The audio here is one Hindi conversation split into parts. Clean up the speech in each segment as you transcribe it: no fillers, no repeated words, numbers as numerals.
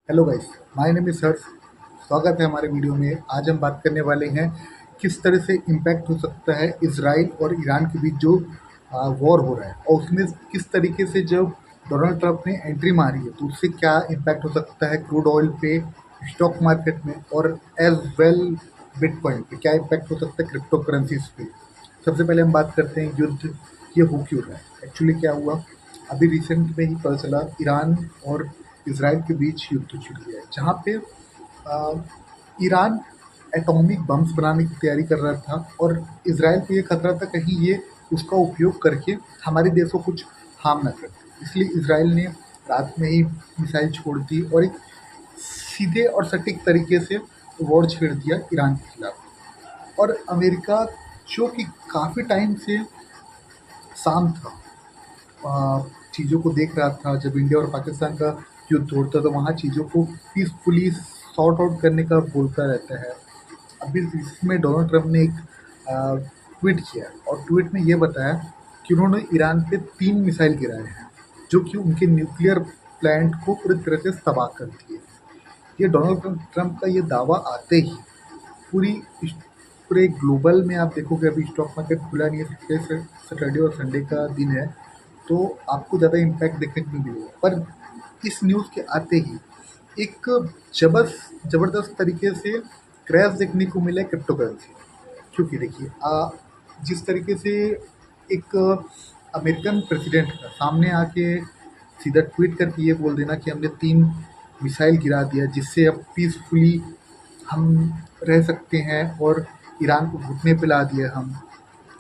Hello guys, my name is Harsh. स्वागत है हमारे वीडियो में। आज हम बात करने वाले हैं किस तरह से इम्पैक्ट हो सकता है इजराइल और ईरान के बीच जो वॉर हो रहा है, और उसमें किस तरीके से जब डोनाल्ड ट्रंप ने एंट्री मारी है तो उससे क्या इम्पैक्ट हो सकता है क्रूड ऑयल पे, स्टॉक मार्केट में, और एज वेल बिटकॉइन पे क्या इम्पैक्ट हो सकता है क्रिप्टो करेंसीज पे। सबसे पहले हम बात करते हैं युद्ध ये हो क्यों रहा है, एक्चुअली क्या हुआ। अभी रिसेंट में ही पता चला ईरान और इसराइल के बीच युद्ध छिड़ गया है, जहाँ पे अ, ईरान एटॉमिक बम्स बनाने की तैयारी कर रहा था और इसराइल को ये खतरा था कहीं ये उसका उपयोग करके हमारे देश को कुछ हार्म ना कर दे। इसलिए इसराइल ने रात में ही मिसाइल छोड़ दी और एक सीधे और सटीक तरीके से वॉर छेड़ दिया ईरान के खिलाफ। और अमेरिका जो कि काफ़ी टाइम से शांत था, चीज़ों को देख रहा था, जब इंडिया और पाकिस्तान का युद्ध होता तो वहाँ चीज़ों को पीसफुली सॉर्ट आउट करने का बोलता रहता है। अभी इसमें डोनाल्ड ट्रंप ने एक ट्वीट किया और ट्वीट में ये बताया कि उन्होंने ईरान पे 3 मिसाइल गिराए हैं, जो कि उनके न्यूक्लियर प्लांट को पूरी तरह से तबाह कर दिए। ये डोनाल्ड ट्रंप का ये दावा आते ही पूरी पूरे ग्लोबल में आप देखोगे, अभी स्टॉक मार्केट खुला नहीं है, सैटरडे और संडे का दिन है, तो आपको ज़्यादा इम्पैक्ट देखने को नहीं मिलेगा। पर इस न्यूज़ के आते ही एक ज़बरदस्त तरीके से क्रैश देखने को मिला है क्रिप्टो करेंसी। क्योंकि देखिए, जिस तरीके से एक अमेरिकन प्रेसिडेंट का सामने आके सीधा ट्वीट करके ये बोल देना कि हमने 3 मिसाइल गिरा दिया जिससे अब पीसफुली हम रह सकते हैं और ईरान को घुटने पे ला दिया हम,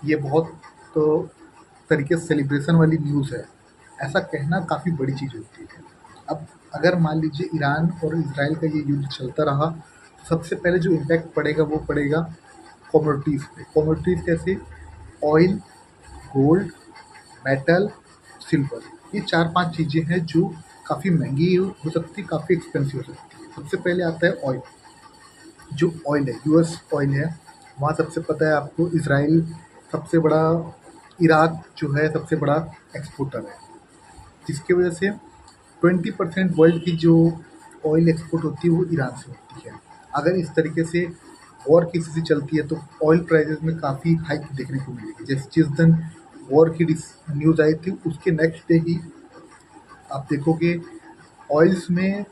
ये बहुत तो तरीके से सेलिब्रेशन वाली न्यूज़ है। ऐसा कहना काफ़ी बड़ी चीज़ होती है। अब अगर मान लीजिए ईरान और इजराइल का ये युद्ध चलता रहा तो सबसे पहले जो इम्पैक्ट पड़ेगा वो पड़ेगा कमोडिटीज़ पे। कमोडिटीज़ कैसे? ऑयल, गोल्ड, मेटल, सिल्वर, ये 4-5 चीज़ें हैं जो काफ़ी महंगी हो सकती है, काफ़ी एक्सपेंसिव हो सकती है। सबसे पहले आता है ऑयल। जो ऑयल है, यूएस ऑयल है, वहाँ सबसे पता है आपको इजराइल सबसे बड़ा, इराक जो है सबसे बड़ा एक्सपोर्टर है, जिसकी वजह से 20% वर्ल्ड की जो ऑयल एक्सपोर्ट होती है वो ईरान से होती है। अगर इस तरीके से वॉर किसी से चलती है तो ऑयल प्राइसेस में काफ़ी हाइक देखने को मिलेगी। जैसे जिस दिन वॉर की न्यूज़ आई थी उसके नेक्स्ट डे ही आप देखोगे ऑयल्स में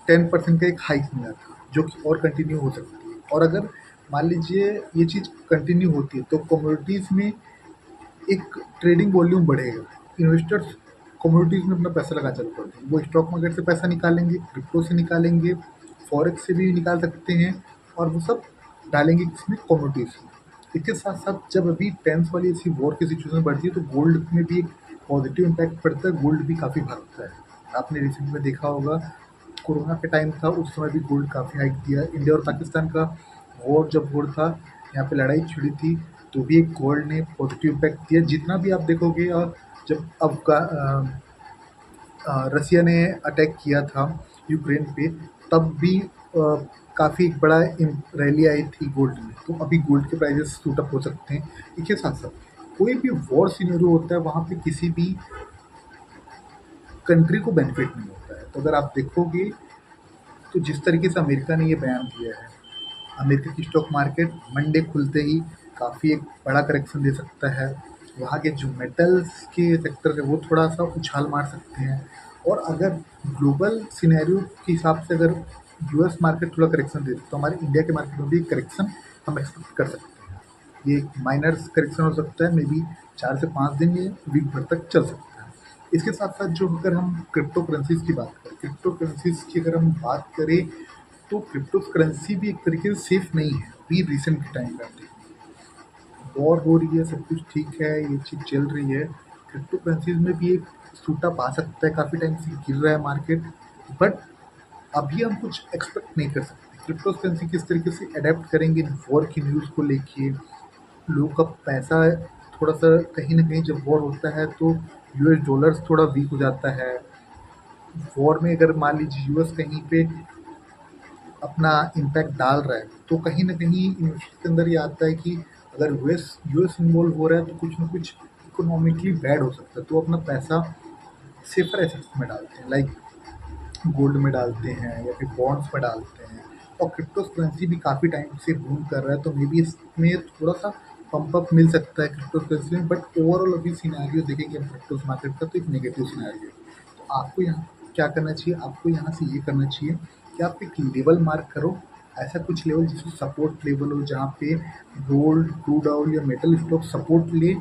10% का एक हाइक मिला था, जो कि और कंटिन्यू हो सकती है। और अगर मान लीजिए ये चीज़ कंटिन्यू होती है तो कमोडिटीज़ में एक ट्रेडिंग वॉल्यूम बढ़ेगा। इन्वेस्टर्स कमोडिटीज़ में अपना पैसा लगाना चालू कर देंगे। वो स्टॉक मार्केट से पैसा निकालेंगे, क्रिप्टो से निकालेंगे, फॉरेक्स से भी निकाल सकते हैं, और वो सब डालेंगे किसमें? कमोडिटीज़ में। इसके साथ-साथ जब अभी टेंस वाली ऐसी वॉर की सिचुएशन बढ़ती है तो गोल्ड में भी एक पॉजिटिव इम्पैक्ट पड़ता है, गोल्ड भी काफ़ी भागता है। आपने रिसेंट में देखा होगा, कोरोना के टाइम था, उस समय भी गोल्ड काफ़ी हाइक दिया। इंडिया और पाकिस्तान का वॉर जब हो रहा था, यहाँ पे लड़ाई छिड़ी थी, तो भी एक गोल्ड ने पॉजिटिव इम्पैक्ट दिया। जितना भी आप देखोगे, जब रसिया ने अटैक किया था यूक्रेन पे, तब भी काफ़ी एक बड़ा रैली आई थी गोल्ड में, तो अभी गोल्ड के प्राइजेस शूट अप हो सकते हैं। इसके साथ साथ कोई भी वॉर सिनेरियो होता है वहाँ पे किसी भी कंट्री को बेनिफिट नहीं होता है। तो अगर आप देखोगे तो जिस तरीके से अमेरिका ने ये बयान दिया है, अमेरिका की स्टॉक मार्केट मंडे खुलते ही काफ़ी एक बड़ा करेक्शन दे सकता है। वहाँ के जो मेटल्स के सेक्टर है वो थोड़ा-सा उछाल मार सकते हैं। और अगर ग्लोबल सिनेरियो के हिसाब से अगर यूएस मार्केट थोड़ा करेक्शन दे तो हमारे इंडिया के मार्केट में भी करेक्शन हम एक्सपेक्ट कर सकते हैं। ये एक माइनर करेक्शन हो सकता है, मे बी 4 से 5 दिन या वीक भर तक चल सकता है। इसके साथ-साथ जो अगर हम क्रिप्टो करेंसीज़ की बात करें, क्रिप्टो करेंसीज़ की अगर हम बात करें तो क्रिप्टो करेंसी भी एक तरीके से सेफ नहीं है। अभी रिसेंट के टाइम पे आप देखिए, वॉर हो रही है, सब कुछ ठीक है, ये चीज़ चल रही है, क्रिप्टो करेंसीज में भी एक सूटअप आ सकता है, काफ़ी टाइम से गिर रहा है मार्केट, बट अभी हम कुछ एक्सपेक्ट नहीं कर सकते। क्रिप्टो करेंसी किस तरीके से अडेप्ट करेंगे वॉर की न्यूज़ को लेके, लोगों का पैसा थोड़ा सा कहीं ना कहीं जब वॉर होता है तो यूएस डॉलर्स थोड़ा वीक हो जाता है। वॉर में अगर मान लीजिए यूएस कहीं पे अपना इम्पैक्ट डाल रहा है तो कहीं न कहीं इन्वेस्टर के अंदर ये आता है कि अगर यूएस इन्वॉल्व हो रहा है तो कुछ न कुछ इकोनॉमिकली बैड हो सकता है, तो अपना पैसा सेफर एसेट्स में डालते हैं। लाइक गोल्ड में डालते हैं या फिर बॉन्ड्स में डालते हैं, और क्रिप्टो करेंसी भी काफ़ी टाइम से बूम कर रहा है, तो मे बी इसमें थोड़ा सा पंप अप मिल सकता है क्रिप्टो करेंसी में। बट ओवरऑल अभी सिनेरियो देखेंगे हम क्रिप्टो मार्केट का, तो एक नेगेटिव सिनेरियो है। तो आपको यहाँ क्या करना चाहिए, आपको यहाँ से ये करना चाहिए कि आप एक लेवल मार्क करो, ऐसा कुछ लेवल जिसमें सपोर्ट लेवल हो, जहाँ पे गोल्ड, क्रूड ऑयल या मेटल स्टॉक सपोर्ट ले,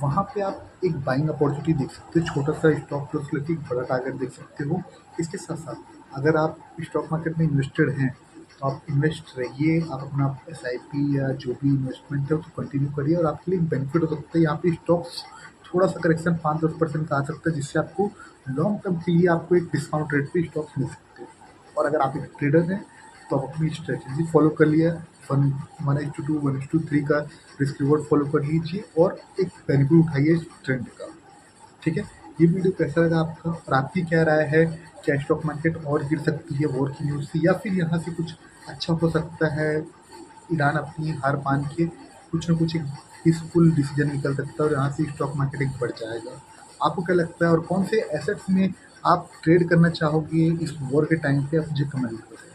वहाँ पे आप एक बाइंग अपॉर्चुनिटी देख सकते हो, छोटा सा स्टॉप लॉस लेके एक बड़ा टारगेट देख सकते हो। इसके साथ साथ अगर आप स्टॉक मार्केट में इन्वेस्टेड हैं, तो आप इन्वेस्ट रहिए, आप अपना SIP या जो भी इन्वेस्टमेंट है उसको कंटिन्यू करिए, और आपके लिए बेनिफिट हो सकता है यहाँ पे स्टॉक्स थोड़ा सा करेक्शन 5-10% का आ सकता है, जिससे आपको लॉन्ग टर्म के लिए आपको एक डिस्काउंट रेट पे स्टॉक्स मिल सकते हैं। और अगर आप एक ट्रेडर हैं, तो आप अपनी स्ट्रेटजी फॉलो कर लिए, 1:2 1:3 का रिस्क रिवॉर्ड फॉलो कर लीजिए और एक बेनिफिट उठाइए इस ट्रेंड का। ठीक है, ये वीडियो कैसा लगा आपका, और आपकी क्या राय है, क्या स्टॉक मार्केट और गिर सकती है वॉर की न्यूज़ से, या फिर यहाँ से कुछ अच्छा हो सकता है, ईरान अपनी हार मान के कुछ ना कुछ एक पीसफुल डिसीजन निकल सकता है और यहाँ से स्टॉक मार्केट एक बढ़ जाएगा। आपको क्या लगता है, और कौन से एसेट्स में आप ट्रेड करना चाहोगे इस वॉर के टाइम पे, आप मुझे कमेंट करें।